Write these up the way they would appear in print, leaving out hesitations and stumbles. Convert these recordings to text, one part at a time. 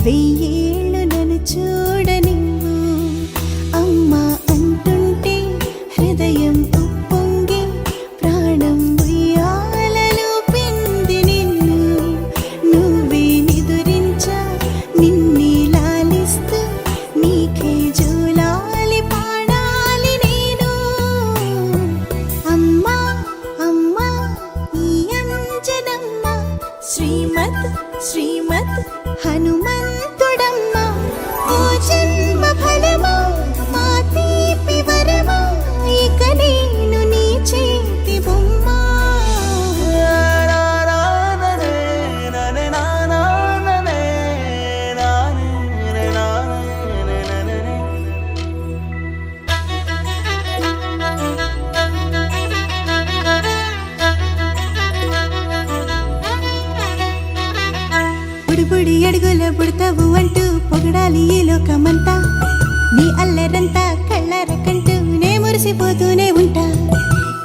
వెయ్యేళ్ళు నన్ను చూడనివ్వు. అమ్మా అంటుంటే హృదయం ఉప్పొంగి ప్రాణం ఉయ్యాలలో పింది నిన్ను. నువ్వే నిదురించా నిన్నే లాలిస్తూ నీకే జూలాలి పాడాలి నేను. అమ్మా అమ్మా ఈ అంజనమ్మ శ్రీమద్ శ్రీమద్ హనుమంతుడమ్మ. ఓ జన్మ ఫలమా మా తీపి వరమా ఇక నేను నీ చేతి బొమ్మ. బుడిబుడి అడుగుల పుడతావు అంటూ పొగడాలి ఈ లోకమంతా. నీ అల్లరంతా కళ్ళారకంటూ నే మురిసిపోతూనే ఉంటా.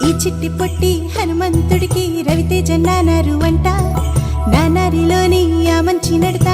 ఈ చిట్టి పొట్టి హనుమంతుడికి రవితేజ నానారు అంట. నానారిలోని ఆ మంచి నడత